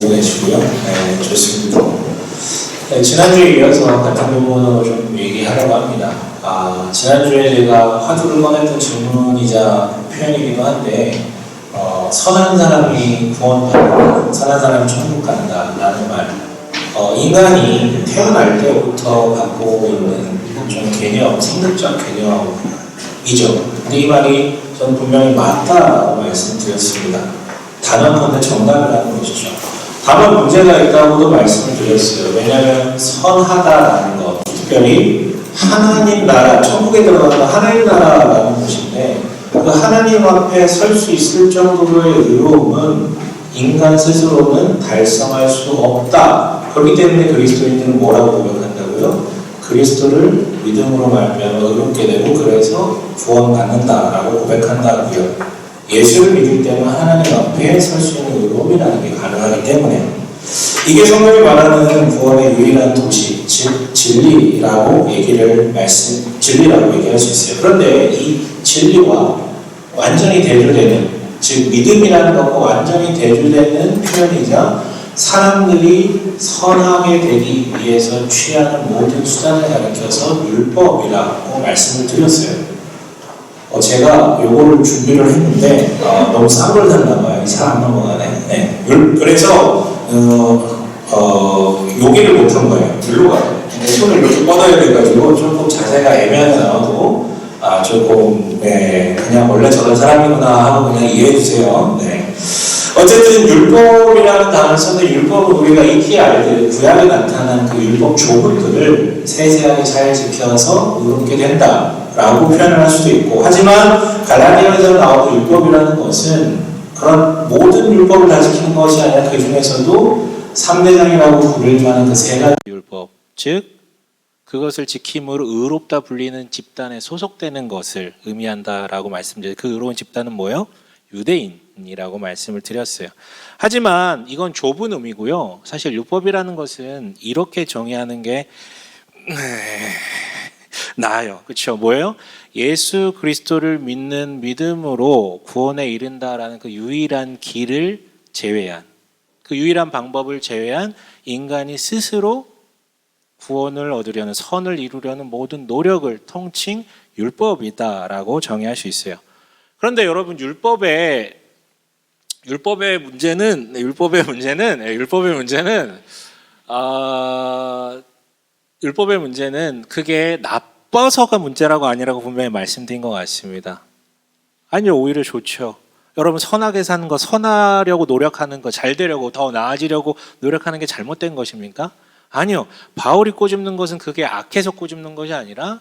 보내시고요. 네, 좋습니다. 네, 지난주에 이어서 같은 부분으로 좀 얘기하려고 합니다. 지난주에 제가 화두를 꺼냈던 질문이자 표현이기도 한데, 선한 사람이 구원받는다, 선한 사람이 천국 간다라는 말. 인간이 태어날 때부터 갖고 있는 좀 개념, 생물적 개념이죠. 근데 이 말이 저는 분명히 맞다라고 말씀드렸습니다. 단언컨대 정답이라는 것이죠. 다만 문제가 있다고도 말씀을 드렸어요. 왜냐하면 선하다라는 것, 특별히 하나님 나라, 천국에 들어가는 하나님 나라라는 것인데, 그 하나님 앞에 설 수 있을 정도의 의로움은 인간 스스로는 달성할 수 없다. 그렇기 때문에 그리스도인들은 뭐라고 고백한다고요? 그리스도를 믿음으로 말미암아 의롭게 되고 그래서 구원받는다라고 고백한다고요. 예수를 믿을 때는 하나님 앞에 설 수 있는 의로움이라는 게 가능하기 때문에, 이게 성경이 말하는 구원의 유일한 도시, 즉 진리라고 얘기할 수 있어요. 그런데 이 진리와 완전히 대조되는, 즉 믿음이라는 것과 완전히 대조되는 표현이자 사람들이 선하게 되기 위해서 취하는 모든 수단을 가리켜서 율법이라고 말씀을 드렸어요. 제가 요거를 준비를 했는데 너무 싼 걸 샀나 봐요. 잘 안 넘어가네. 네. 그래서 요기를 못한 거예요. 들로 가요. 손을 이렇게 뻗어야 돼가지고 조금 자세가 애매하게 나와도 조금 그냥 원래 저런 사람이구나 하고 그냥 이해해 주세요. 네. 어쨌든 율법이라는 단어를 썼는데, 율법은 우리가 익히 알듯 구약에 나타난 그 율법 조문들을 세세하게 잘 지켜서 의롭게 된다라고 표현을 할 수도 있고, 하지만 갈라디아에서 나오는 율법이라는 것은 그런 모든 율법을 다 지키는 것이 아니라 그 중에서도 3대장이라고 부를 만한 그 세 가지 율법, 즉 그것을 지킴으로 의롭다 불리는 집단에 소속되는 것을 의미한다라고 말씀드려요. 그 의로운 집단은 뭐예요? 유대인이라고 말씀을 드렸어요. 하지만 이건 좁은 의미고요. 사실 율법이라는 것은 이렇게 정의하는 게 나아요. 그렇죠? 뭐예요? 예수 그리스도를 믿는 믿음으로 구원에 이른다라는 그 유일한 길을 제외한, 그 유일한 방법을 제외한 인간이 스스로 구원을 얻으려는, 선을 이루려는 모든 노력을 통칭 율법이다라고 정의할 수 있어요. 그런데 여러분, 율법의 문제는 그게 나빠서가 문제라고 아니라고 분명히 말씀드린 것 같습니다. 아니요, 오히려 좋죠. 여러분, 선하게 사는 거, 선하려고 노력하는 거, 잘 되려고, 더 나아지려고 노력하는 게 잘못된 것입니까? 아니요. 바울이 꼬집는 것은 그게 악해서 꼬집는 것이 아니라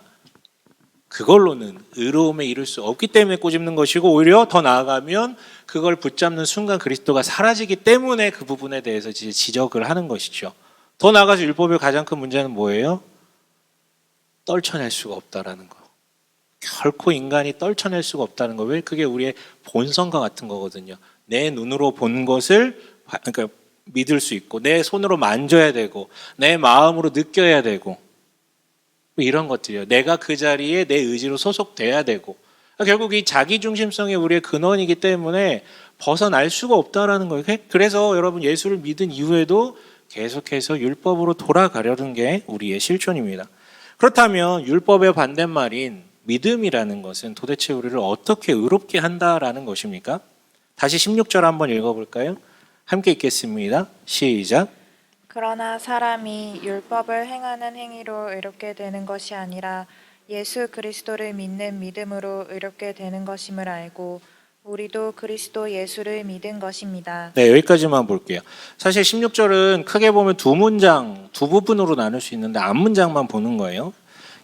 그걸로는 의로움에 이를 수 없기 때문에 꼬집는 것이고, 오히려 더 나아가면 그걸 붙잡는 순간 그리스도가 사라지기 때문에 그 부분에 대해서 지적을 하는 것이죠. 더 나아가서 율법의 가장 큰 문제는 뭐예요? 떨쳐낼 수가 없다라는 거. 결코 인간이 떨쳐낼 수가 없다는 거. 왜? 그게 우리의 본성과 같은 거거든요. 내 눈으로 본 것을 믿을 수 있고, 내 손으로 만져야 되고, 내 마음으로 느껴야 되고, 이런 것들이요. 내가 그 자리에 내 의지로 소속돼야 되고, 결국 이 자기중심성이 우리의 근원이기 때문에 벗어날 수가 없다라는 거예요. 그래서 여러분, 예수를 믿은 이후에도 계속해서 율법으로 돌아가려는 게 우리의 실존입니다. 그렇다면 율법의 반대말인 믿음이라는 것은 도대체 우리를 어떻게 의롭게 한다라는 것입니까? 다시 16절 한번 읽어볼까요? 함께 읽겠습니다. 시작. 그러나 사람이 율법을 행하는 행위로 의롭게 되는 것이 아니라 예수 그리스도를 믿는 믿음으로 의롭게 되는 것임을 알고 우리도 그리스도 예수를 믿은 것입니다. 네, 여기까지만 볼게요. 사실 16절은 크게 보면 두 부분으로 나눌 수 있는데 앞 문장만 보는 거예요.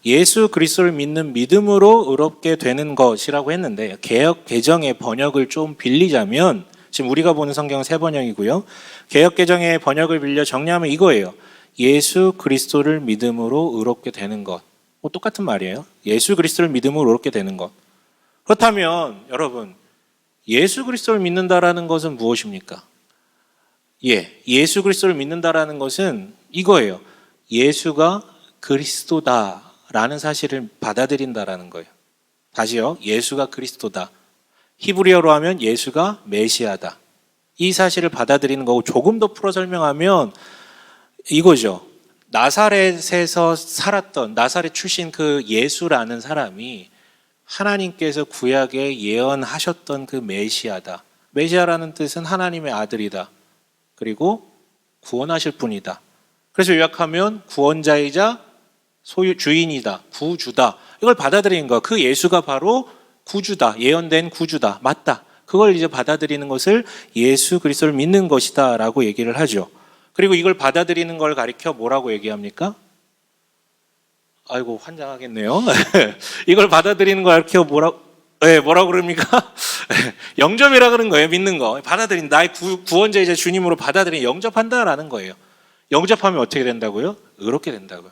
예수 그리스도를 믿는 믿음으로 의롭게 되는 것이라고 했는데, 개역 개정의 번역을 좀 빌리자면, 지금 우리가 보는 성경은 세 번역이고요. 개역 개정의 번역을 빌려 정리하면 이거예요. 예수 그리스도를 믿음으로 의롭게 되는 것. 똑같은 말이에요. 예수 그리스도를 믿음으로 의롭게 되는 것. 그렇다면 여러분, 예수 그리스도를 믿는다라는 것은 무엇입니까? 예수 그리스도를 믿는다라는 것은 이거예요. 예수가 그리스도다라는 사실을 받아들인다라는 거예요. 다시요. 예수가 그리스도다. 히브리어로 하면 예수가 메시아다. 이 사실을 받아들이는 거고, 조금 더 풀어 설명하면 이거죠. 나사렛에서 살았던, 나사렛 출신 그 예수라는 사람이 하나님께서 구약에 예언하셨던 그 메시아다. 메시아라는 뜻은 하나님의 아들이다. 그리고 구원하실 분이다. 그래서 요약하면 구원자이자 주인이다. 구주다. 이걸 받아들이는 거. 그 예수가 바로 구주다. 예언된 구주다. 맞다. 그걸 이제 받아들이는 것을 예수 그리스도를 믿는 것이다 라고 얘기를 하죠. 그리고 이걸 받아들이는 걸 가리켜 뭐라고 얘기합니까? 아이고 환장하겠네요. 이걸 받아들이는 걸 가리켜 뭐라고 그럽니까? 영접이라 그런 거예요. 믿는 거. 받아들인 나의 구원자이자 주님으로 받아들인 영접한다라는 거예요. 영접하면 어떻게 된다고요? 의롭게 된다고요.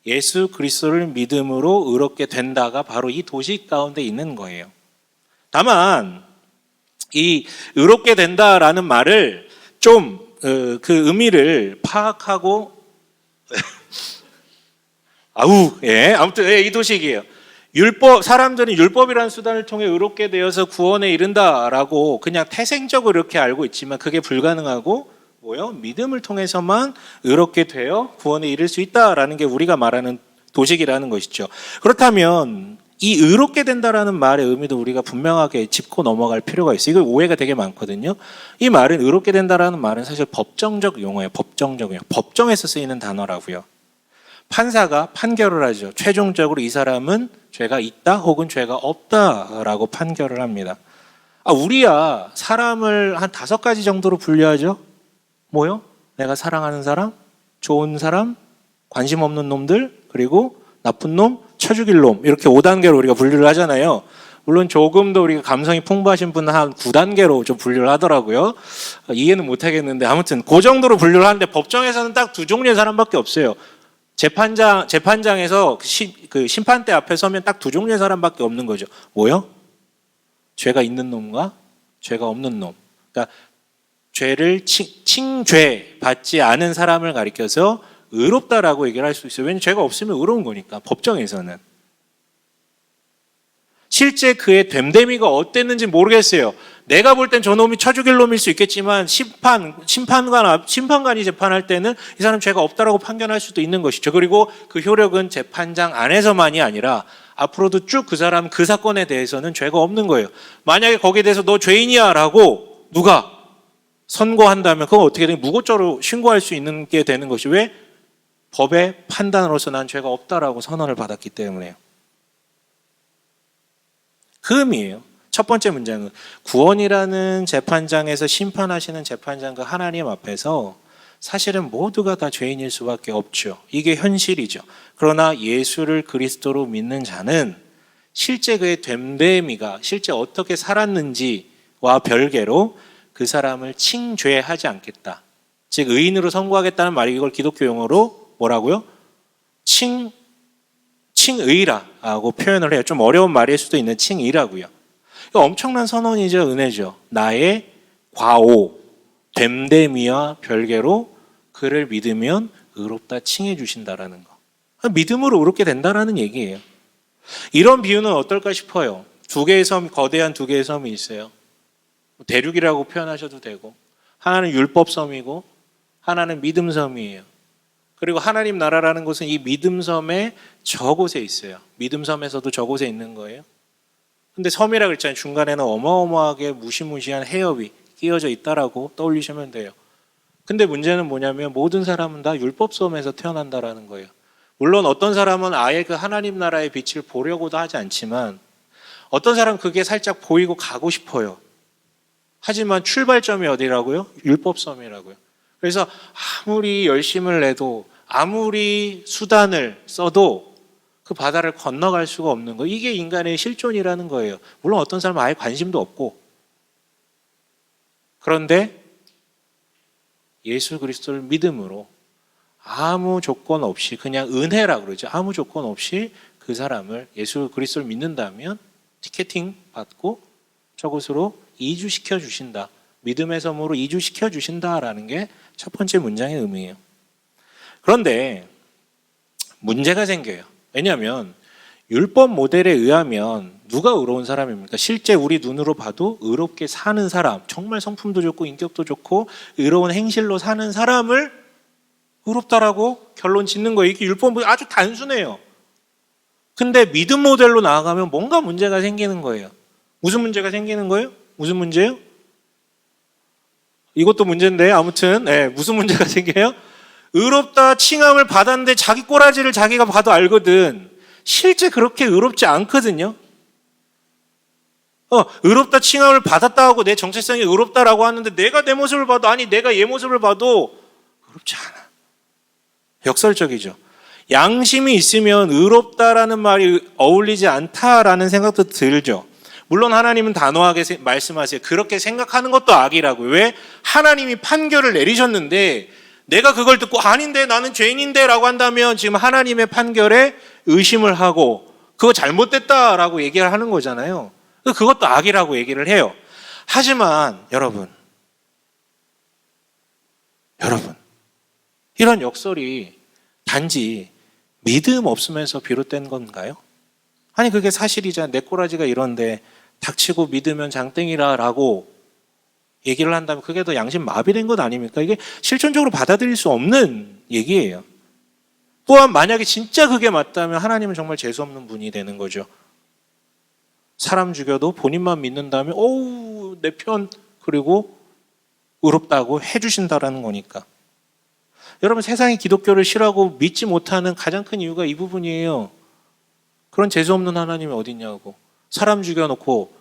예수 그리스도를 믿음으로 의롭게 된다가 바로 이 도시 가운데 있는 거예요. 다만 이 의롭게 된다라는 말을 좀 그 의미를 파악하고 아무튼 이 도식이에요. 사람들은 율법이라는 수단을 통해 의롭게 되어서 구원에 이른다라고 그냥 태생적으로 이렇게 알고 있지만 그게 불가능하고 믿음을 통해서만 의롭게 되어 구원에 이를 수 있다라는 게 우리가 말하는 도식이라는 것이죠. 그렇다면 이 의롭게 된다라는 말의 의미도 우리가 분명하게 짚고 넘어갈 필요가 있어요. 이거 오해가 되게 많거든요. 이 말은 의롭게 된다라는 말은 사실 법정적 용어예요. 법정적 용어. 법정에서 쓰이는 단어라고요. 판사가 판결을 하죠. 최종적으로 이 사람은 죄가 있다 혹은 죄가 없다라고 판결을 합니다. 우리야 사람을 한 5가지 정도로 분류하죠. 뭐요? 내가 사랑하는 사람, 좋은 사람, 관심 없는 놈들, 그리고 나쁜 놈, 쳐 죽일 놈, 이렇게 5단계로 우리가 분류를 하잖아요. 물론 조금 더 우리가 감성이 풍부하신 분은 한 9단계로 좀 분류를 하더라고요. 이해는 못하겠는데 아무튼 그 정도로 분류를 하는데 법정에서는 딱 2종류의 사람밖에 없어요. 재판장에서 그 심판대 앞에 서면 딱 2종류의 사람밖에 없는 거죠. 뭐요? 죄가 있는 놈과 죄가 없는 놈. 그러니까 죄를 칭죄 받지 않은 사람을 가리켜서 의롭다라고 얘기를 할 수 있어요. 왜냐하면 죄가 없으면 의로운 거니까 법정에서는. 실제 그의 됨됨이가 어땠는지 모르겠어요. 내가 볼 땐 저놈이 쳐 죽일 놈일 수 있겠지만 심판관이 재판할 때는 이 사람 죄가 없다라고 판결할 수도 있는 것이죠. 그리고 그 효력은 재판장 안에서만이 아니라 앞으로도 쭉 그 사람 그 사건에 대해서는 죄가 없는 거예요. 만약에 거기에 대해서 너 죄인이야 라고 누가 선고한다면 그건 어떻게 되면 무고죄로 신고할 수 있는 게 되는 것이 왜? 법의 판단으로서 난 죄가 없다라고 선언을 받았기 때문에요. 그 의미예요. 첫 번째 문장은 구원이라는 재판장에서 심판하시는 재판장 그 하나님 앞에서 사실은 모두가 다 죄인일 수밖에 없죠. 이게 현실이죠. 그러나 예수를 그리스도로 믿는 자는 실제 그의 됨됨이가 실제 어떻게 살았는지와 별개로 그 사람을 칭죄하지 않겠다. 즉 의인으로 선고하겠다는 말이 이걸 기독교 용어로 뭐라고요? 칭의라고 표현을 해요. 좀 어려운 말일 수도 있는 칭의라고요. 엄청난 선언이죠. 은혜죠. 나의 과오, 됨됨이와 별개로 그를 믿으면 의롭다 칭해 주신다라는 거. 믿음으로 의롭게 된다라는 얘기예요. 이런 비유는 어떨까 싶어요. 거대한 2개의 섬이 있어요. 대륙이라고 표현하셔도 되고 하나는 율법섬이고 하나는 믿음섬이에요. 그리고 하나님 나라라는 곳은 이 믿음섬의 저곳에 있어요. 믿음섬에서도 저곳에 있는 거예요. 근데 섬이라고 했잖아요. 중간에는 어마어마하게 무시무시한 해협이 끼어져 있다라고 떠올리시면 돼요. 근데 문제는 뭐냐면 모든 사람은 다 율법섬에서 태어난다라는 거예요. 물론 어떤 사람은 아예 그 하나님 나라의 빛을 보려고도 하지 않지만 어떤 사람은 그게 살짝 보이고 가고 싶어요. 하지만 출발점이 어디라고요? 율법섬이라고요. 그래서 아무리 열심을 내도 아무리 수단을 써도 그 바다를 건너갈 수가 없는 거예요. 이게 인간의 실존이라는 거예요. 물론 어떤 사람은 아예 관심도 없고. 그런데 예수 그리스도를 믿음으로 아무 조건 없이 그냥 은혜라고 그러죠. 아무 조건 없이 그 사람을 예수 그리스도를 믿는다면 티켓팅 받고 저곳으로 이주시켜 주신다. 믿음의 섬으로 이주시켜 주신다라는 게 첫 번째 문장의 의미예요. 그런데 문제가 생겨요. 왜냐하면 율법 모델에 의하면 누가 의로운 사람입니까? 실제 우리 눈으로 봐도 의롭게 사는 사람, 정말 성품도 좋고 인격도 좋고 의로운 행실로 사는 사람을 의롭다라고 결론 짓는 거예요. 이게 율법은 아주 단순해요. 근데 믿음 모델로 나아가면 뭔가 문제가 생기는 거예요. 무슨 문제가 생기는 거예요? 무슨 문제예요? 이것도 문제인데 아무튼 무슨 문제가 생겨요? 의롭다 칭함을 받았는데 자기 꼬라지를 자기가 봐도 알거든. 실제 그렇게 의롭지 않거든요. 의롭다 칭함을 받았다 하고 내 정체성이 의롭다라고 하는데 내가 내 모습을 봐도 아니 내가 얘 모습을 봐도 의롭지 않아. 역설적이죠. 양심이 있으면 의롭다라는 말이 어울리지 않다라는 생각도 들죠. 물론 하나님은 단호하게 말씀하세요. 그렇게 생각하는 것도 악이라고요. 왜? 하나님이 판결을 내리셨는데 내가 그걸 듣고 아닌데 나는 죄인인데 라고 한다면 지금 하나님의 판결에 의심을 하고 그거 잘못됐다라고 얘기를 하는 거잖아요. 그것도 악이라고 얘기를 해요. 하지만 여러분 이런 역설이 단지 믿음 없으면서 비롯된 건가요? 아니 그게 사실이자 내 꼬라지가 이런데 닥치고 믿으면 장땡이라라고 얘기를 한다면 그게 더 양심 마비된 것 아닙니까? 이게 실존적으로 받아들일 수 없는 얘기예요. 또한 만약에 진짜 그게 맞다면 하나님은 정말 재수없는 분이 되는 거죠. 사람 죽여도 본인만 믿는다면 내 편 그리고 의롭다고 해주신다라는 거니까. 여러분 세상이 기독교를 싫어하고 믿지 못하는 가장 큰 이유가 이 부분이에요. 그런 재수없는 하나님이 어딨냐고. 사람 죽여놓고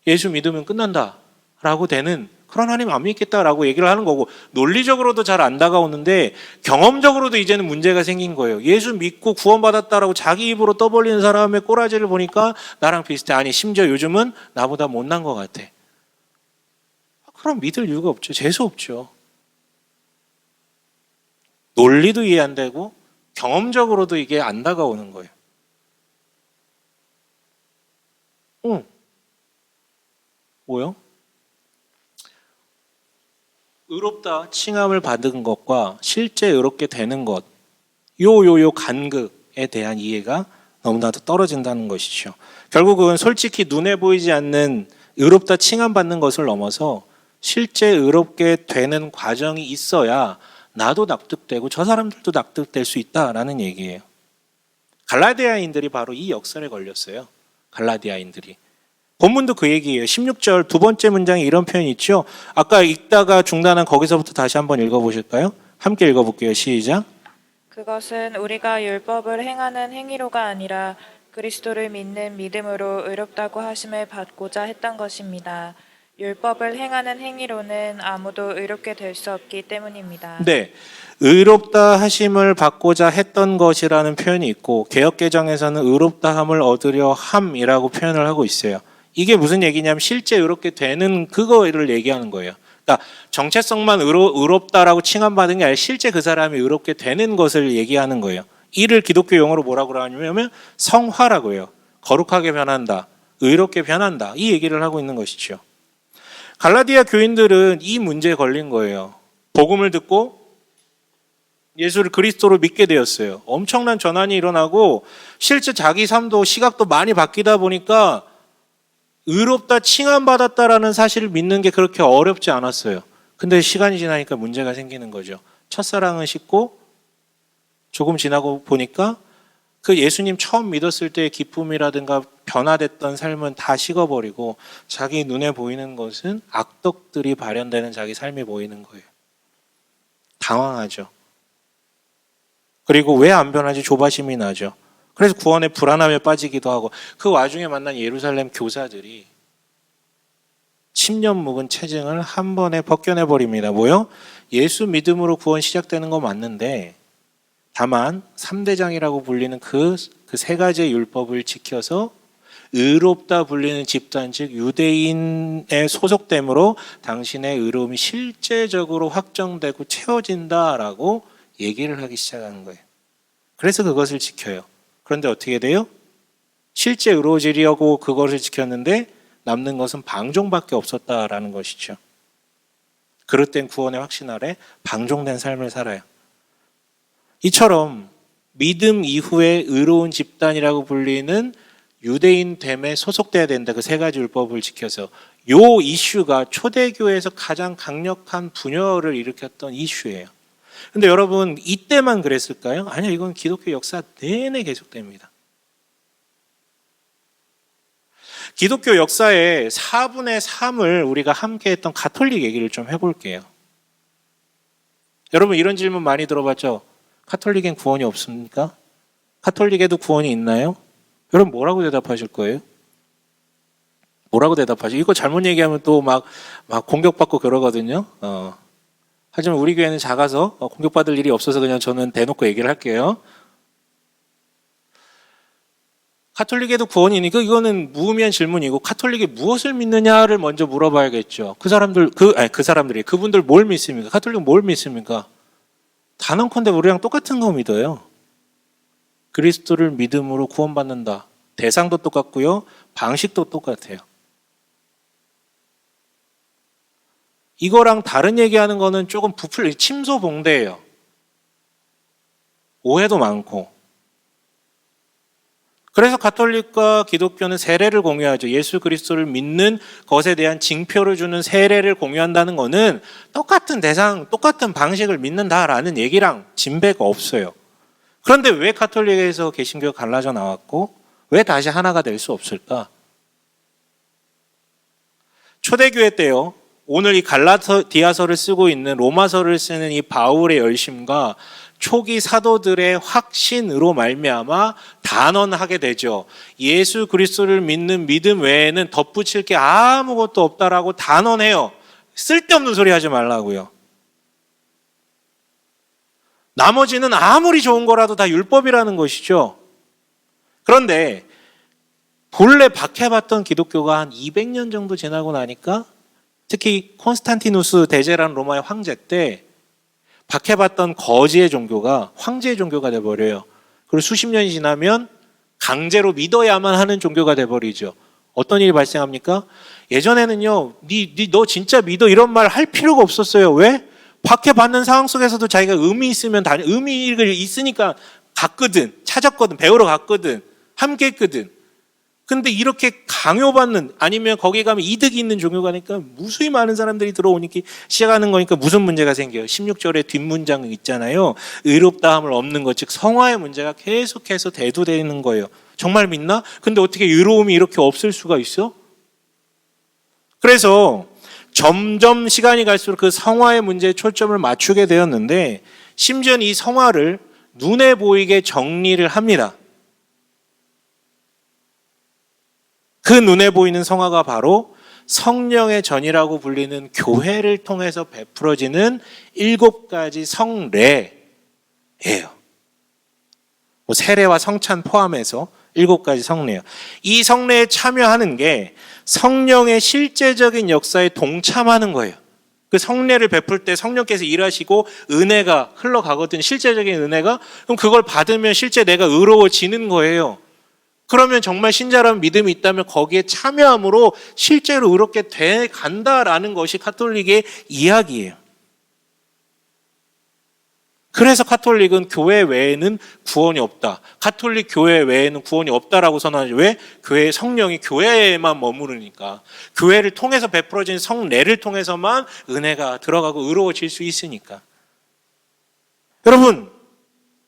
예수 믿으면 끝난다라고 되는 그런 하나님 안 믿겠다라고 얘기를 하는 거고 논리적으로도 잘 안 다가오는데 경험적으로도 이제는 문제가 생긴 거예요. 예수 믿고 구원받았다라고 자기 입으로 떠벌리는 사람의 꼬라지를 보니까 나랑 비슷해. 아니 심지어 요즘은 나보다 못난 것 같아. 그럼 믿을 이유가 없죠. 재수 없죠. 논리도 이해 안 되고 경험적으로도 이게 안 다가오는 거예요. 뭐요? 의롭다 칭함을 받은 것과 실제 의롭게 되는 것, 요 간극에 대한 이해가 너무나도 떨어진다는 것이죠. 결국은 솔직히 눈에 보이지 않는 의롭다 칭함 받는 것을 넘어서 실제 의롭게 되는 과정이 있어야 나도 납득되고 저 사람들도 납득될 수 있다라는 얘기예요. 갈라디아인들이 바로 이 역설에 걸렸어요. 갈라디아인들이. 본문도 그 얘기예요. 16절 두 번째 문장에 이런 표현이 있죠. 아까 읽다가 중단한 거기서부터 다시 한번 읽어보실까요? 함께 읽어볼게요. 시작. 그것은 우리가 율법을 행하는 행위로가 아니라 그리스도를 믿는 믿음으로 의롭다고 하심을 받고자 했던 것입니다. 율법을 행하는 행위로는 아무도 의롭게 될 수 없기 때문입니다. 네, 의롭다 하심을 받고자 했던 것이라는 표현이 있고 개역개정에서는 의롭다함을 얻으려 함이라고 표현을 하고 있어요. 이게 무슨 얘기냐면 실제 의롭게 되는 그거를 얘기하는 거예요. 그러니까 정체성만 의롭다라고 칭함받은 게 아니라 실제 그 사람이 의롭게 되는 것을 얘기하는 거예요. 이를 기독교 용어로 뭐라고 하냐면 성화라고 해요. 거룩하게 변한다, 의롭게 변한다, 이 얘기를 하고 있는 것이죠. 갈라디아 교인들은 이 문제에 걸린 거예요. 복음을 듣고 예수를 그리스도로 믿게 되었어요. 엄청난 전환이 일어나고 실제 자기 삶도 시각도 많이 바뀌다 보니까 의롭다 칭함받았다라는 사실을 믿는 게 그렇게 어렵지 않았어요. 근데 시간이 지나니까 문제가 생기는 거죠. 첫사랑은 식고 조금 지나고 보니까 그 예수님 처음 믿었을 때의 기쁨이라든가 변화됐던 삶은 다 식어버리고 자기 눈에 보이는 것은 악덕들이 발현되는 자기 삶이 보이는 거예요. 당황하죠. 그리고 왜 안 변하지 조바심이 나죠. 그래서 구원의 불안함에 빠지기도 하고 그 와중에 만난 예루살렘 교사들이 10년 묵은 체증을 한 번에 벗겨내버립니다. 뭐요? 예수 믿음으로 구원 시작되는 거 맞는데 다만 3대장이라고 불리는 그 세 가지의 율법을 지켜서 의롭다 불리는 집단 즉 유대인의 소속됨으로 당신의 의로움이 실제적으로 확정되고 채워진다라고 얘기를 하기 시작하는 거예요. 그래서 그것을 지켜요. 그런데 어떻게 돼요? 실제 의로워지려고 그것을 지켰는데 남는 것은 방종밖에 없었다라는 것이죠. 그릇된 구원의 확신 아래 방종된 삶을 살아요. 이처럼 믿음 이후에 의로운 집단이라고 불리는 유대인됨에 소속돼야 된다. 그 세 가지 율법을 지켜서. 요 이슈가 초대교회에서 가장 강력한 분열을 일으켰던 이슈예요. 근데 여러분 이때만 그랬을까요? 아니요. 이건 기독교 역사 내내 계속됩니다. 기독교 역사의 4분의 3을 우리가 함께 했던 가톨릭 얘기를 좀 해볼게요. 여러분 이런 질문 많이 들어봤죠? 가톨릭엔 구원이 없습니까? 가톨릭에도 구원이 있나요? 여러분 뭐라고 대답하실 거예요? 뭐라고 대답하죠? 이거 잘못 얘기하면 또 막 공격받고 그러거든요. 하지만 우리 교회는 작아서 공격받을 일이 없어서 그냥 저는 대놓고 얘기를 할게요. 가톨릭에도 구원이 있으니까 이거는 무의미한 질문이고 가톨릭이 무엇을 믿느냐를 먼저 물어봐야겠죠. 그분들 뭘 믿습니까? 가톨릭은 뭘 믿습니까? 단언컨대 우리랑 똑같은 거 믿어요. 그리스도를 믿음으로 구원받는다. 대상도 똑같고요. 방식도 똑같아요. 이거랑 다른 얘기하는 거는 조금 침소봉대예요. 오해도 많고. 그래서 가톨릭과 기독교는 세례를 공유하죠. 예수 그리스도를 믿는 것에 대한 징표를 주는 세례를 공유한다는 거는 똑같은 대상, 똑같은 방식을 믿는다라는 얘기랑 진배가 없어요. 그런데 왜 가톨릭에서 개신교가 갈라져 나왔고 왜 다시 하나가 될 수 없을까? 초대교회 때요. 오늘 이 갈라디아서를 쓰고 있는 로마서를 쓰는 이 바울의 열심과 초기 사도들의 확신으로 말미암아 단언하게 되죠. 예수 그리스도를 믿는 믿음 외에는 덧붙일 게 아무것도 없다라고 단언해요. 쓸데없는 소리 하지 말라고요. 나머지는 아무리 좋은 거라도 다 율법이라는 것이죠. 그런데 본래 박해받던 기독교가 한 200년 정도 지나고 나니까 특히 콘스탄티누스 대제라는 로마의 황제 때 박해받던 거지의 종교가 황제의 종교가 돼버려요. 그리고 수십 년이 지나면 강제로 믿어야만 하는 종교가 돼버리죠. 어떤 일이 발생합니까? 예전에는요, 너 진짜 믿어 이런 말 할 필요가 없었어요. 왜? 박해받는 상황 속에서도 자기가 의미가 있으니까 갔거든, 찾았거든, 배우러 갔거든, 함께 했거든. 근데 이렇게 강요받는 아니면 거기 가면 이득이 있는 종교가니까 무수히 많은 사람들이 들어오니까 시작하는 거니까 무슨 문제가 생겨요? 16절에 뒷문장 있잖아요. 의롭다함을 얻는 것, 즉 성화의 문제가 계속해서 대두되는 거예요. 정말 믿나? 근데 어떻게 의로움이 이렇게 없을 수가 있어? 그래서 점점 시간이 갈수록 그 성화의 문제에 초점을 맞추게 되었는데 심지어는 이 성화를 눈에 보이게 정리를 합니다. 그 눈에 보이는 성화가 바로 성령의 전이라고 불리는 교회를 통해서 베풀어지는 7가지 성례예요. 세례와 성찬 포함해서 7가지 성례예요. 이 성례에 참여하는 게 성령의 실제적인 역사에 동참하는 거예요. 그 성례를 베풀 때 성령께서 일하시고 은혜가 흘러가거든요. 실제적인 은혜가. 그럼 그걸 받으면 실제 내가 의로워지는 거예요. 그러면 정말 신자라는 믿음이 있다면 거기에 참여함으로 실제로 의롭게 돼 간다라는 것이 가톨릭의 이야기예요. 그래서 가톨릭은 교회 외에는 구원이 없다. 가톨릭 교회 외에는 구원이 없다라고 선언하죠. 왜? 교회 성령이 교회에만 머무르니까. 교회를 통해서 베풀어진 성례를 통해서만 은혜가 들어가고 의로워질 수 있으니까. 여러분,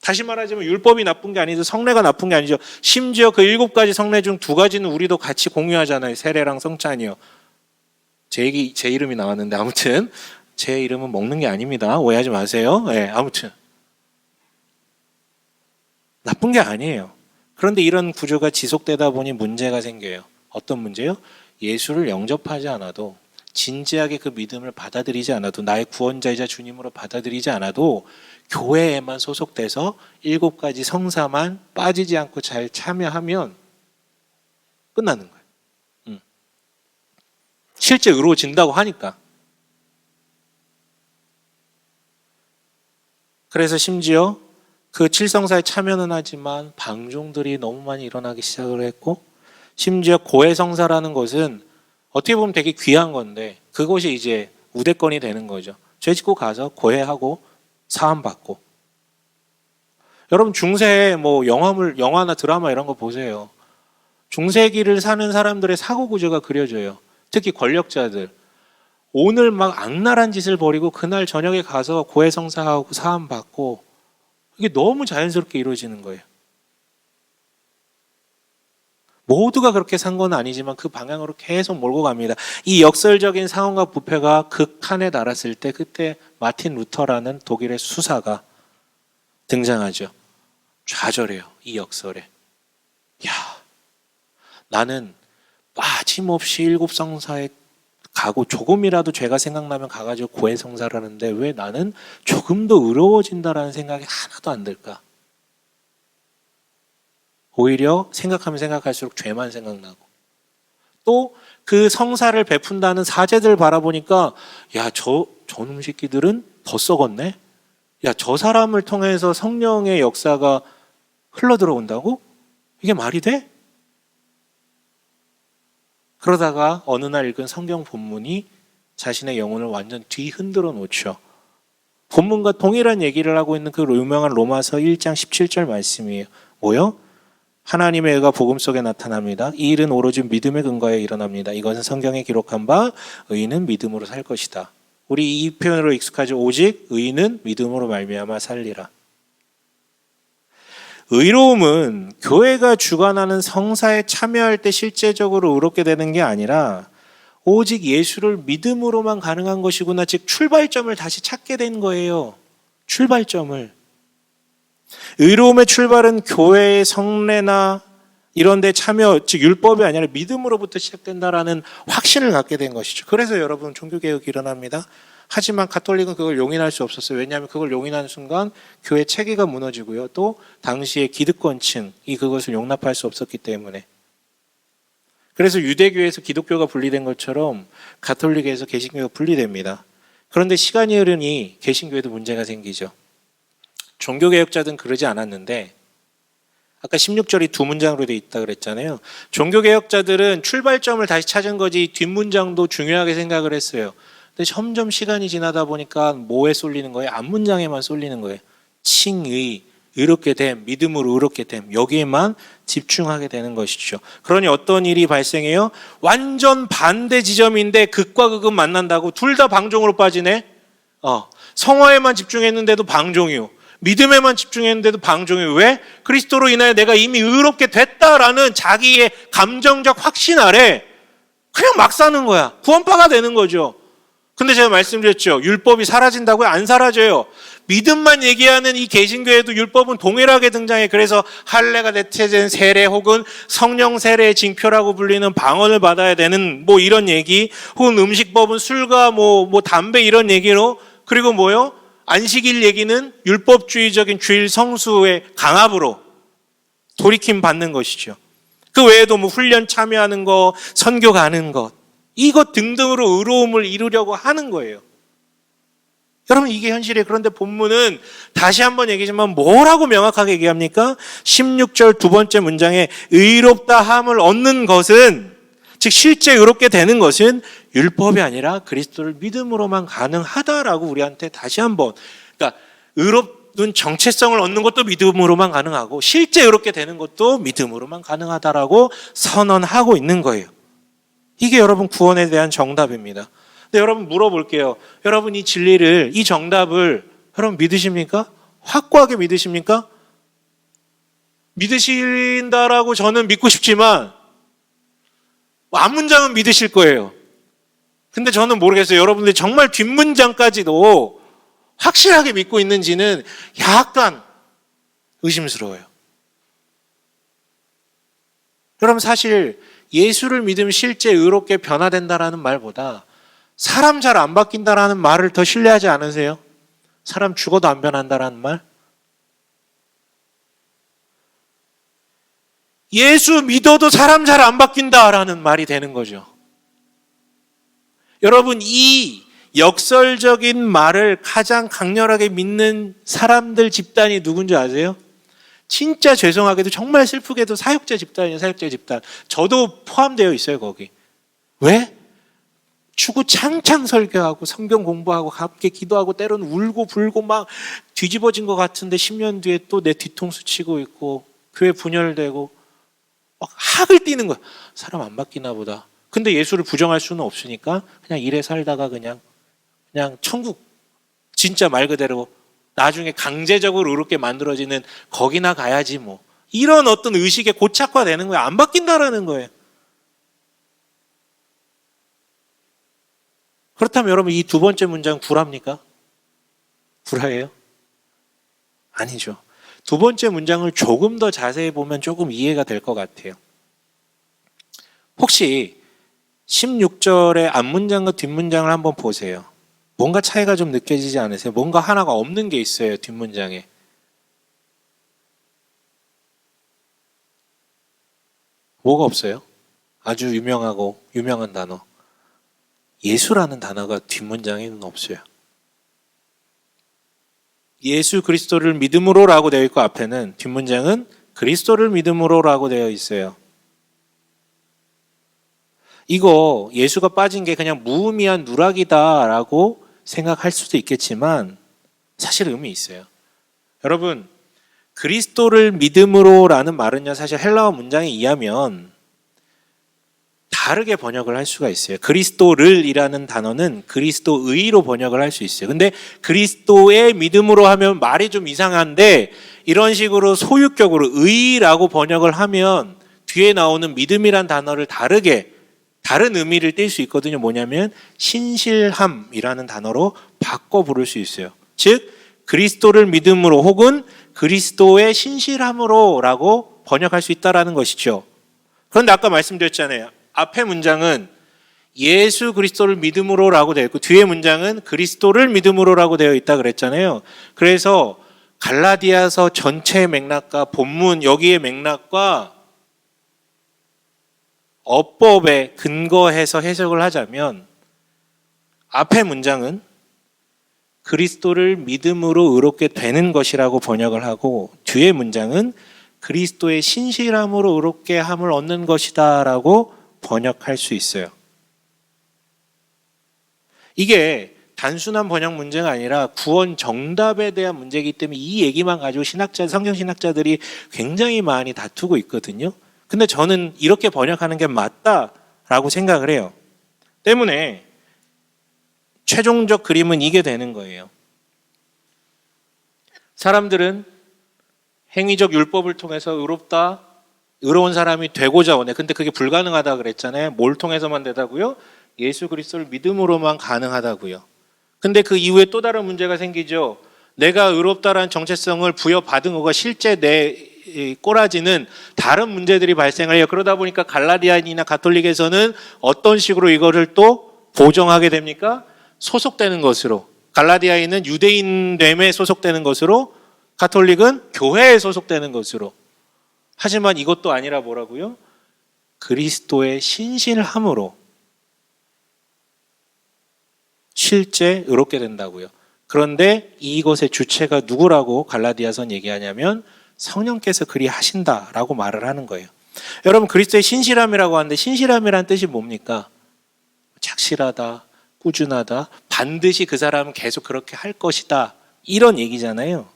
다시 말하자면 율법이 나쁜 게 아니죠. 성례가 나쁜 게 아니죠. 심지어 그 7가지 성례 중 2가지는 우리도 같이 공유하잖아요. 세례랑 성찬이요. 제 이름이 나왔는데 아무튼 제 이름은 먹는 게 아닙니다. 오해하지 마세요. 네, 아무튼 나쁜 게 아니에요. 그런데 이런 구조가 지속되다 보니 문제가 생겨요. 어떤 문제요? 예수를 영접하지 않아도 진지하게 그 믿음을 받아들이지 않아도 나의 구원자이자 주님으로 받아들이지 않아도 교회에만 소속돼서 7가지 성사만 빠지지 않고 잘 참여하면 끝나는 거예요. 실제 의로워진다고 하니까. 그래서 심지어 그 칠성사에 참여는 하지만 방종들이 너무 많이 일어나기 시작을 했고 심지어 고해성사라는 것은 어떻게 보면 되게 귀한 건데 그것이 이제 우대권이 되는 거죠. 죄 짓고 가서 고해하고 사함받고. 여러분 중세에 뭐 영화나 드라마 이런 거 보세요. 중세기를 사는 사람들의 사고 구조가 그려져요. 특히 권력자들. 오늘 막 악랄한 짓을 벌이고 그날 저녁에 가서 고해성사하고 사함 받고, 이게 너무 자연스럽게 이루어지는 거예요. 모두가 그렇게 산 건 아니지만 그 방향으로 계속 몰고 갑니다. 이 역설적인 상황과 부패가 극한에 달았을 때 그때 마틴 루터라는 독일의 수사가 등장하죠. 좌절해요. 이 역설에. 야, 나는 빠짐없이 일곱 성사에 가고 조금이라도 죄가 생각나면 가가지고 고해성사를 하는데 왜 나는 조금 더 의로워진다라는 생각이 하나도 안 들까? 오히려 생각하면 생각할수록 죄만 생각나고, 또 그 성사를 베푼다는 사제들 바라보니까 야, 저놈 새끼들은 더 썩었네? 야, 저 사람을 통해서 성령의 역사가 흘러들어온다고? 이게 말이 돼? 그러다가 어느 날 읽은 성경 본문이 자신의 영혼을 완전 뒤흔들어 놓죠. 본문과 동일한 얘기를 하고 있는 그 유명한 로마서 1장 17절 말씀이에요. 뭐요? 하나님의 의가 복음 속에 나타납니다. 이 일은 오로지 믿음의 근거에 일어납니다. 이것은 성경에 기록한 바 의인은 믿음으로 살 것이다. 우리 이 표현으로 익숙하죠. 오직 의인은 믿음으로 말미암아 살리라. 의로움은 교회가 주관하는 성사에 참여할 때 실제적으로 의롭게 되는 게 아니라 오직 예수를 믿음으로만 가능한 것이구나. 즉 출발점을 다시 찾게 된 거예요. 출발점을. 의로움의 출발은 교회의 성례나 이런 데 참여, 즉 율법이 아니라 믿음으로부터 시작된다라는 확신을 갖게 된 것이죠. 그래서 여러분 종교개혁이 일어납니다. 하지만 가톨릭은 그걸 용인할 수 없었어요. 왜냐하면 그걸 용인하는 순간 교회 체계가 무너지고요. 또 당시의 기득권층이 그것을 용납할 수 없었기 때문에. 그래서 유대교에서 기독교가 분리된 것처럼 가톨릭에서 개신교가 분리됩니다. 그런데 시간이 흐르니 개신교에도 문제가 생기죠. 종교개혁자들은 그러지 않았는데, 아까 16절이 두 문장으로 되어 있다 그랬잖아요. 종교개혁자들은 출발점을 다시 찾은 거지 뒷문장도 중요하게 생각을 했어요. 근데 점점 시간이 지나다 보니까 뭐에 쏠리는 거예요? 앞문장에만 쏠리는 거예요. 칭의, 의롭게 됨, 믿음으로 의롭게 됨, 여기에만 집중하게 되는 것이죠. 그러니 어떤 일이 발생해요? 완전 반대 지점인데 극과 극은 만난다고 둘 다 방종으로 빠지네. 성화에만 집중했는데도 방종이요. 믿음에만 집중했는데도 방종이요. 왜? 그리스도로 인하여 내가 이미 의롭게 됐다라는 자기의 감정적 확신 아래 그냥 막 사는 거야. 구원파가 되는 거죠. 근데 제가 말씀드렸죠. 율법이 사라진다고요? 안 사라져요. 믿음만 얘기하는 이 개신교에도 율법은 동일하게 등장해. 그래서 할례가 대체된 세례 혹은 성령 세례의 징표라고 불리는 방언을 받아야 되는 뭐 이런 얘기, 혹은 음식법은 술과 뭐 담배 이런 얘기로, 그리고 뭐요? 안식일 얘기는 율법주의적인 주일 성수의 강압으로 돌이킴 받는 것이죠. 그 외에도 뭐 훈련 참여하는 거, 선교 가는 것, 이것 등등으로 의로움을 이루려고 하는 거예요. 여러분 이게 현실이에요. 그런데 본문은 다시 한번 얘기지만 뭐라고 명확하게 얘기합니까? 16절 두 번째 문장에 의롭다 함을 얻는 것은, 즉 실제 의롭게 되는 것은 율법이 아니라 그리스도를 믿음으로만 가능하다라고 우리한테 다시 한번, 그러니까 의롭은 정체성을 얻는 것도 믿음으로만 가능하고 실제 의롭게 되는 것도 믿음으로만 가능하다라고 선언하고 있는 거예요. 이게 여러분 구원에 대한 정답입니다. 근데 여러분 물어볼게요. 여러분 이 진리를, 이 정답을 여러분 믿으십니까? 확고하게 믿으십니까? 믿으신다라고 저는 믿고 싶지만 앞문장은 믿으실 거예요. 근데 저는 모르겠어요. 여러분들이 정말 뒷문장까지도 확실하게 믿고 있는지는 약간 의심스러워요. 여러분 사실 예수를 믿으면 실제 의롭게 변화된다라는 말보다 사람 잘 안 바뀐다라는 말을 더 신뢰하지 않으세요? 사람 죽어도 안 변한다라는 말? 예수 믿어도 사람 잘 안 바뀐다라는 말이 되는 거죠. 여러분 이 역설적인 말을 가장 강렬하게 믿는 사람들 집단이 누군지 아세요? 진짜 죄송하게도 정말 슬프게도 사역자 집단이에요. 사역자 집단. 저도 포함되어 있어요 거기. 왜? 추구창창 설교하고 성경 공부하고 함께 기도하고 때로는 울고 불고 막 뒤집어진 것 같은데 10년 뒤에 또 내 뒤통수 치고 있고 교회 분열되고 막 학을 띠는 거야. 사람 안 바뀌나 보다. 근데 예수를 부정할 수는 없으니까 그냥 이래 살다가 그냥 천국, 진짜 말 그대로 나중에 강제적으로 의롭게 만들어지는 거기나 가야지 뭐. 이런 어떤 의식에 고착화되는 거예요. 안 바뀐다라는 거예요. 그렇다면 여러분 이 두 번째 문장 구랍니까? 구라예요? 아니죠. 두 번째 문장을 조금 더 자세히 보면 조금 이해가 될 것 같아요. 혹시 16절의 앞문장과 뒷문장을 한번 보세요. 뭔가 차이가 좀 느껴지지 않으세요? 뭔가 하나가 없는 게 있어요, 뒷문장에. 뭐가 없어요? 아주 유명한 단어. 예수라는 단어가 뒷문장에는 없어요. 예수 그리스도를 믿음으로라고 되어 있고 앞에는, 뒷문장은 그리스도를 믿음으로라고 되어 있어요. 이거 예수가 빠진 게 그냥 무의미한 누락이다라고 생각할 수도 있겠지만 사실 의미 있어요. 여러분, 그리스도를 믿음으로라는 말은요, 사실 헬라어 문장에 의하면 다르게 번역을 할 수가 있어요. 그리스도를이라는 단어는 그리스도의로 번역을 할 수 있어요. 근데 그리스도의 믿음으로 하면 말이 좀 이상한데, 이런 식으로 소유격으로 의라고 번역을 하면 뒤에 나오는 믿음이란 단어를 다른 의미를 띨 수 있거든요. 뭐냐면 신실함이라는 단어로 바꿔 부를 수 있어요. 즉 그리스도를 믿음으로 혹은 그리스도의 신실함으로라고 번역할 수 있다라는 것이죠. 그런데 아까 말씀드렸잖아요. 앞에 문장은 예수 그리스도를 믿음으로라고 되어 있고 뒤에 문장은 그리스도를 믿음으로라고 되어 있다 그랬잖아요. 그래서 갈라디아서 전체 맥락과 본문 여기의 맥락과 어법에 근거해서 해석을 하자면 앞에 문장은 그리스도를 믿음으로 의롭게 되는 것이라고 번역을 하고 뒤에 문장은 그리스도의 신실함으로 의롭게 함을 얻는 것이다 라고 번역할 수 있어요. 이게 단순한 번역 문제가 아니라 구원 정답에 대한 문제이기 때문에 이 얘기만 가지고 성경신학자들이 굉장히 많이 다투고 있거든요. 근데 저는 이렇게 번역하는 게 맞다라고 생각을 해요. 때문에 최종적 그림은 이게 되는 거예요. 사람들은 행위적 율법을 통해서 의로운 사람이 되고자 원해. 근데 그게 불가능하다 그랬잖아요. 뭘 통해서만 되다고요? 예수 그리스도를 믿음으로만 가능하다고요. 근데 그 이후에 또 다른 문제가 생기죠. 내가 의롭다라는 정체성을 부여받은 거가 실제 내 꼬라지는 다른 문제들이 발생을 해요. 그러다 보니까 갈라디아인이나 가톨릭에서는 어떤 식으로 이거를 또 보정하게 됩니까? 소속되는 것으로. 갈라디아인은 유대인됨에 소속되는 것으로, 가톨릭은 교회에 소속되는 것으로. 하지만 이것도 아니라 뭐라고요? 그리스도의 신실함으로 실제 의롭게 된다고요. 그런데 이것의 주체가 누구라고 갈라디아서는 얘기하냐면 성령께서 그리 하신다라고 말을 하는 거예요. 여러분, 그리스도의 신실함이라고 하는데 신실함이란 뜻이 뭡니까? 착실하다, 꾸준하다, 반드시 그 사람은 계속 그렇게 할 것이다, 이런 얘기잖아요.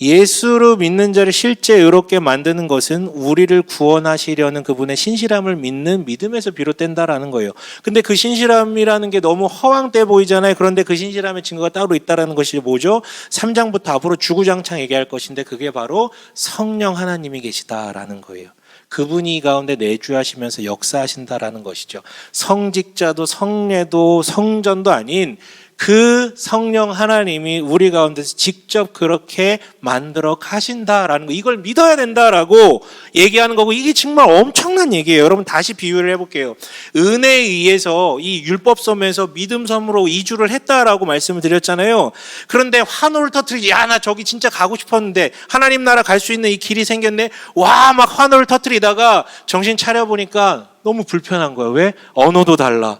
예수로 믿는 자를 실제 의롭게 만드는 것은 우리를 구원하시려는 그분의 신실함을 믿는 믿음에서 비롯된다라는 거예요. 근데 그 신실함이라는 게 너무 허황돼 보이잖아요. 그런데 그 신실함의 증거가 따로 있다라는 것이 뭐죠? 3장부터 앞으로 주구장창 얘기할 것인데 그게 바로 성령 하나님이 계시다라는 거예요. 그분이 가운데 내주하시면서 역사하신다라는 것이죠. 성직자도 성례도 성전도 아닌 그 성령 하나님이 우리 가운데서 직접 그렇게 만들어 가신다라는 거, 이걸 믿어야 된다라고 얘기하는 거고, 이게 정말 엄청난 얘기예요. 여러분, 다시 비유를 해볼게요. 은혜에 의해서 이 율법 섬에서 믿음 섬으로 이주를 했다라고 말씀을 드렸잖아요. 그런데 환호를 터뜨리지. 야, 나 저기 진짜 가고 싶었는데 하나님 나라 갈 수 있는 이 길이 생겼네. 와, 막 환호를 터뜨리다가 정신 차려보니까 너무 불편한 거예요. 왜? 언어도 달라,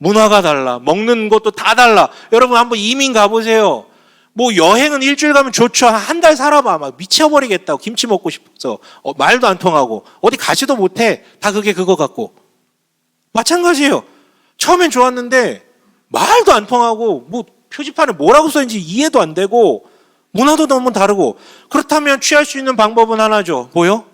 문화가 달라, 먹는 것도 다 달라. 여러분, 한번 이민 가보세요. 뭐 여행은 일주일 가면 좋죠. 한 달 살아봐. 막 미쳐버리겠다고. 김치 먹고 싶어서. 말도 안 통하고 어디 가지도 못해. 다 그게 그거 같고. 마찬가지예요. 처음엔 좋았는데 말도 안 통하고 뭐 표지판에 뭐라고 써있는지 이해도 안 되고 문화도 너무 다르고. 그렇다면 취할 수 있는 방법은 하나죠. 뭐요?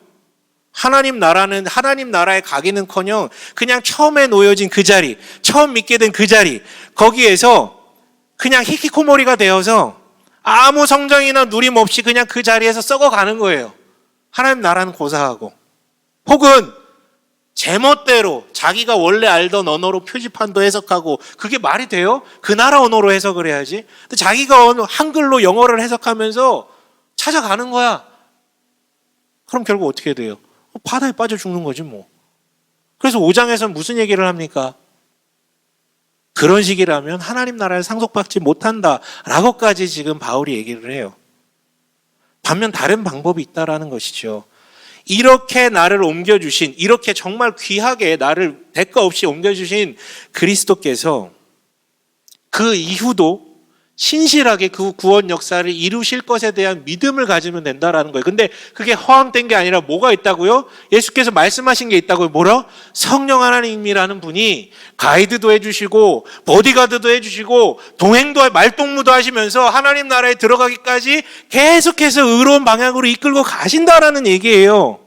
하나님 나라에 가기는커녕 그냥 처음에 놓여진 그 자리, 처음 믿게 된 그 자리, 거기에서 그냥 히키코모리가 되어서 아무 성장이나 누림 없이 그냥 그 자리에서 썩어가는 거예요. 하나님 나라는 고사하고. 혹은 제멋대로 자기가 원래 알던 언어로 표지판도 해석하고. 그게 말이 돼요? 그 나라 언어로 해석을 해야지. 근데 자기가 한글로 영어를 해석하면서 찾아가는 거야. 그럼 결국 어떻게 돼요? 바다에 빠져 죽는 거지 뭐. 그래서 5장에서는 무슨 얘기를 합니까? 그런 식이라면 하나님 나라에 상속받지 못한다라고까지 지금 바울이 얘기를 해요. 반면 다른 방법이 있다라는 것이죠. 이렇게 나를 옮겨주신, 이렇게 정말 귀하게 나를 대가 없이 옮겨주신 그리스도께서 그 이후도 신실하게 그 구원 역사를 이루실 것에 대한 믿음을 가지면 된다라는 거예요. 근데 그게 허황된 게 아니라 뭐가 있다고요? 예수께서 말씀하신 게 있다고요. 뭐라? 성령 하나님이라는 분이 가이드도 해주시고 보디가드도 해주시고 동행도 말동무도 하시면서 하나님 나라에 들어가기까지 계속해서 의로운 방향으로 이끌고 가신다라는 얘기예요.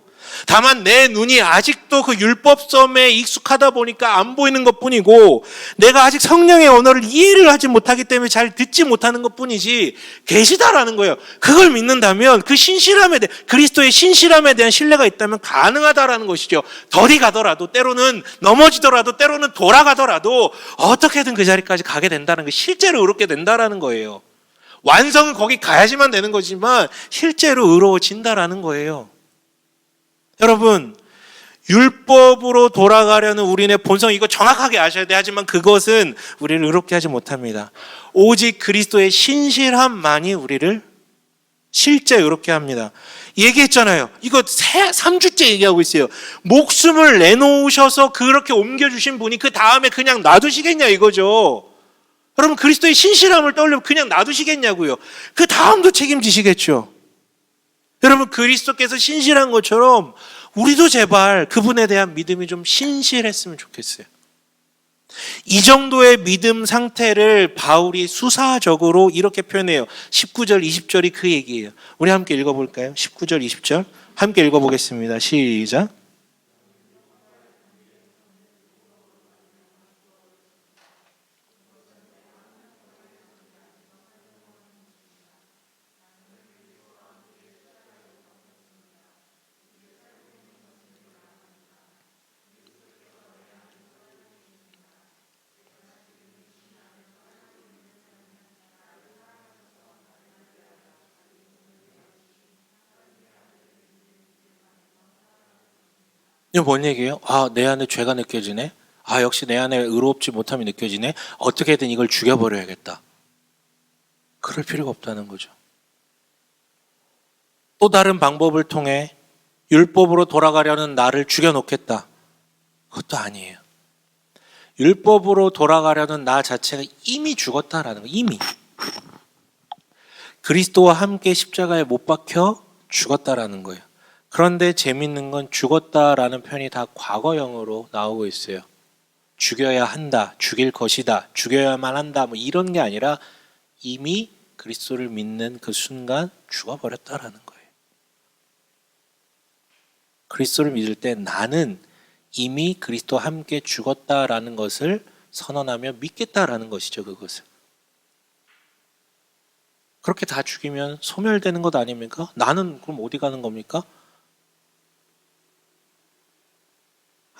다만 내 눈이 아직도 그 율법섬에 익숙하다 보니까 안 보이는 것뿐이고, 내가 아직 성령의 언어를 이해를 하지 못하기 때문에 잘 듣지 못하는 것뿐이지 계시다라는 거예요. 그걸 믿는다면 그 신실함에 대해, 그리스도의 신실함에 대한 신뢰가 있다면 가능하다라는 것이죠. 덜이 가더라도, 때로는 넘어지더라도, 때로는 돌아가더라도 어떻게든 그 자리까지 가게 된다는 게, 실제로 의롭게 된다라는 거예요. 완성은 거기 가야지만 되는 거지만 실제로 의로워진다라는 거예요. 여러분, 율법으로 돌아가려는 우리네 본성, 이거 정확하게 아셔야 돼. 하지만 그것은 우리를 의롭게 하지 못합니다. 오직 그리스도의 신실함만이 우리를 실제 의롭게 합니다. 얘기했잖아요. 이거 3주째 얘기하고 있어요. 목숨을 내놓으셔서 그렇게 옮겨주신 분이 그 다음에 그냥 놔두시겠냐 이거죠. 여러분, 그리스도의 신실함을 떠올리면 그냥 놔두시겠냐고요. 그 다음도 책임지시겠죠. 여러분, 그리스도께서 신실한 것처럼 우리도 제발 그분에 대한 믿음이 좀 신실했으면 좋겠어요. 이 정도의 믿음 상태를 바울이 수사적으로 이렇게 표현해요. 19절, 20절이 그 얘기예요. 우리 함께 읽어볼까요? 19절, 20절 함께 읽어보겠습니다. 시작. 이거 뭔 얘기예요? 아, 내 안에 죄가 느껴지네. 아, 역시 내 안에 의롭지 못함이 느껴지네. 어떻게든 이걸 죽여버려야겠다. 그럴 필요가 없다는 거죠. 또 다른 방법을 통해 율법으로 돌아가려는 나를 죽여놓겠다. 그것도 아니에요. 율법으로 돌아가려는 나 자체가 이미 죽었다라는 거예요. 이미. 그리스도와 함께 십자가에 못 박혀 죽었다라는 거예요. 그런데 재밌는 건 죽었다라는 표현이 다 과거형으로 나오고 있어요. 죽여야 한다, 죽일 것이다, 죽여야만 한다, 뭐 이런 게 아니라 이미 그리스도를 믿는 그 순간 죽어버렸다라는 거예요. 그리스도를 믿을 때 나는 이미 그리스도와 함께 죽었다라는 것을 선언하며 믿겠다라는 것이죠, 그것을. 그렇게 다 죽이면 소멸되는 것 아닙니까? 나는 그럼 어디 가는 겁니까?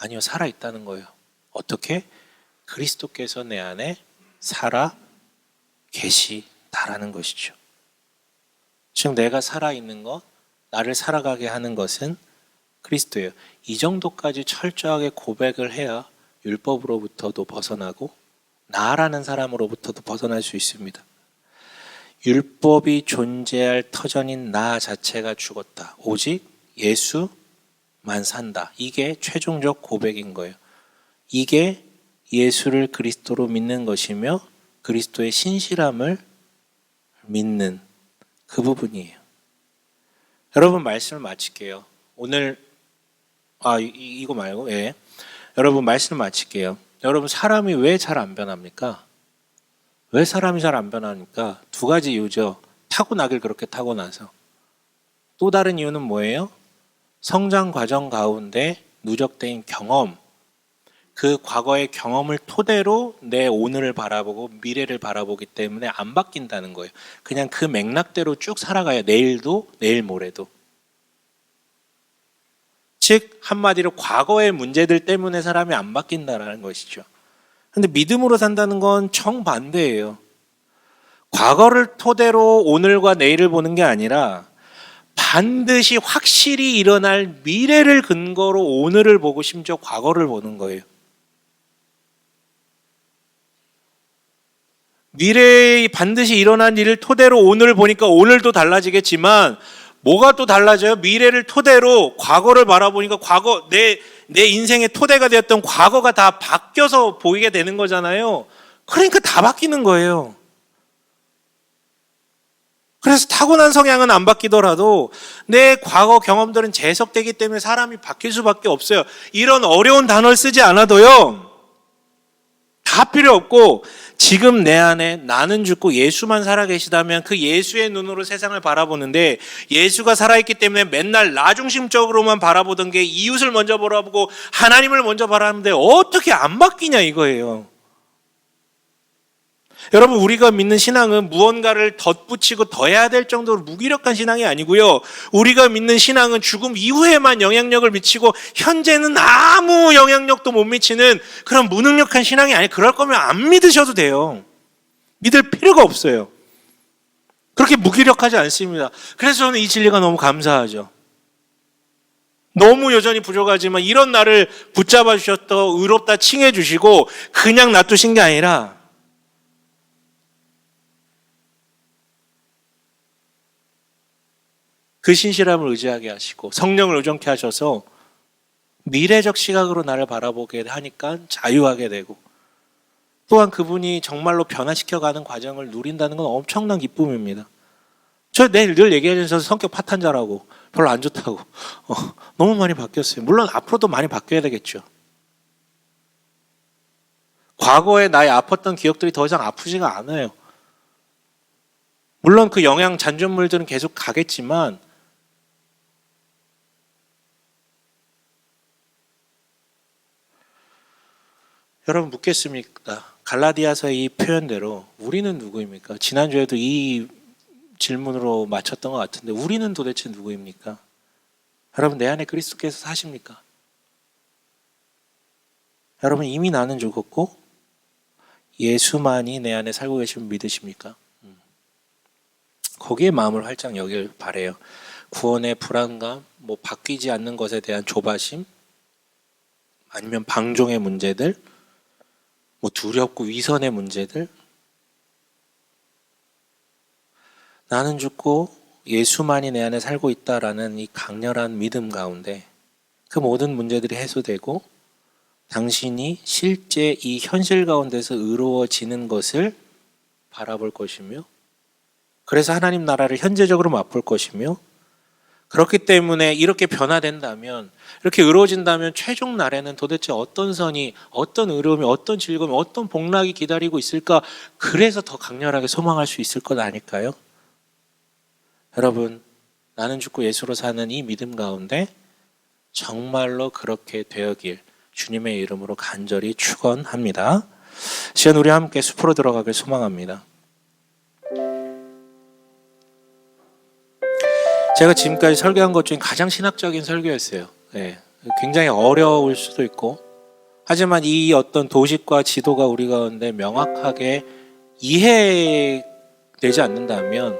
아니요, 살아있다는 거예요. 어떻게? 그리스도께서 내 안에 살아 계시다라는 것이죠. 즉 내가 살아있는 것, 나를 살아가게 하는 것은 그리스도예요. 이 정도까지 철저하게 고백을 해야 율법으로부터도 벗어나고 나라는 사람으로부터도 벗어날 수 있습니다. 율법이 존재할 터전인 나 자체가 죽었다. 오직 예수만 산다. 이게 최종적 고백인 거예요. 이게 예수를 그리스도로 믿는 것이며 그리스도의 신실함을 믿는 그 부분이에요. 여러분, 말씀을 마칠게요. 오늘 이거 말고 여러분, 말씀을 마칠게요. 여러분, 사람이 왜 잘 안 변합니까? 왜 사람이 잘 안 변합니까? 두 가지 이유죠. 타고나길 그렇게 타고나서. 또 다른 이유는 뭐예요? 성장 과정 가운데 누적된 경험, 그 과거의 경험을 토대로 내 오늘을 바라보고 미래를 바라보기 때문에 안 바뀐다는 거예요. 그냥 그 맥락대로 쭉 살아가요. 내일도 내일 모레도. 즉 한마디로 과거의 문제들 때문에 사람이 안 바뀐다라는 것이죠. 근데 믿음으로 산다는 건 정반대예요. 과거를 토대로 오늘과 내일을 보는 게 아니라 반드시 확실히 일어날 미래를 근거로 오늘을 보고 심지어 과거를 보는 거예요. 미래에 반드시 일어난 일을 토대로 오늘을 보니까 오늘도 달라지겠지만 뭐가 또 달라져요? 미래를 토대로 과거를 바라보니까 과거 내 인생의 토대가 되었던 과거가 다 바뀌어서 보이게 되는 거잖아요. 그러니까 다 바뀌는 거예요. 그래서 타고난 성향은 안 바뀌더라도 내 과거 경험들은 재석되기 때문에 사람이 바뀔 수밖에 없어요. 이런 어려운 단어를 쓰지 않아도요. 다 필요 없고 지금 내 안에 나는 죽고 예수만 살아계시다면 그 예수의 눈으로 세상을 바라보는데 예수가 살아있기 때문에 맨날 나 중심적으로만 바라보던 게 이웃을 먼저 바라보고 하나님을 먼저 바라보는데 어떻게 안 바뀌냐 이거예요. 여러분 우리가 믿는 신앙은 무언가를 덧붙이고 더해야 될 정도로 무기력한 신앙이 아니고요. 우리가 믿는 신앙은 죽음 이후에만 영향력을 미치고 현재는 아무 영향력도 못 미치는 그런 무능력한 신앙이 아니에요. 그럴 거면 안 믿으셔도 돼요. 믿을 필요가 없어요. 그렇게 무기력하지 않습니다. 그래서 저는 이 진리가 너무 감사하죠. 너무 여전히 부족하지만 이런 나를 붙잡아 주셨다, 의롭다 칭해 주시고 그냥 놔두신 게 아니라 그 신실함을 의지하게 하시고 성령을 의존케 하셔서 미래적 시각으로 나를 바라보게 하니까 자유하게 되고 또한 그분이 정말로 변화시켜가는 과정을 누린다는 건 엄청난 기쁨입니다. 저 내일 늘 얘기하면서 성격 파탄자라고 별로 안 좋다고 너무 많이 바뀌었어요. 물론 앞으로도 많이 바뀌어야 되겠죠. 과거에 나의 아팠던 기억들이 더 이상 아프지가 않아요. 물론 그 영양 잔존물들은 계속 가겠지만 여러분 묻겠습니까? 갈라디아서의 이 표현대로 우리는 누구입니까? 지난주에도 이 질문으로 마쳤던 것 같은데 우리는 도대체 누구입니까? 여러분 내 안에 그리스도께서 사십니까? 여러분 이미 나는 죽었고 예수만이 내 안에 살고 계시면 믿으십니까? 거기에 마음을 활짝 여길 바래요. 구원의 불안감, 뭐 바뀌지 않는 것에 대한 조바심, 아니면 방종의 문제들, 뭐 두렵고 위선의 문제들, 나는 죽고 예수만이 내 안에 살고 있다라는 이 강렬한 믿음 가운데 그 모든 문제들이 해소되고 당신이 실제 이 현실 가운데서 의로워지는 것을 바라볼 것이며 그래서 하나님 나라를 현재적으로 맛볼 것이며 그렇기 때문에 이렇게 변화된다면 이렇게 의로워진다면 최종 날에는 도대체 어떤 선이 어떤 의로움이 어떤 즐거움이 어떤 복락이 기다리고 있을까 그래서 더 강렬하게 소망할 수 있을 것 아닐까요? 여러분 나는 죽고 예수로 사는 이 믿음 가운데 정말로 그렇게 되어길 주님의 이름으로 간절히 축원합니다. 시간 우리 함께 숲으로 들어가길 소망합니다. 제가 지금까지 설교한 것 중에 가장 신학적인 설교였어요. 네, 굉장히 어려울 수도 있고 하지만 이 어떤 도식과 지도가 우리 가운데 명확하게 이해되지 않는다면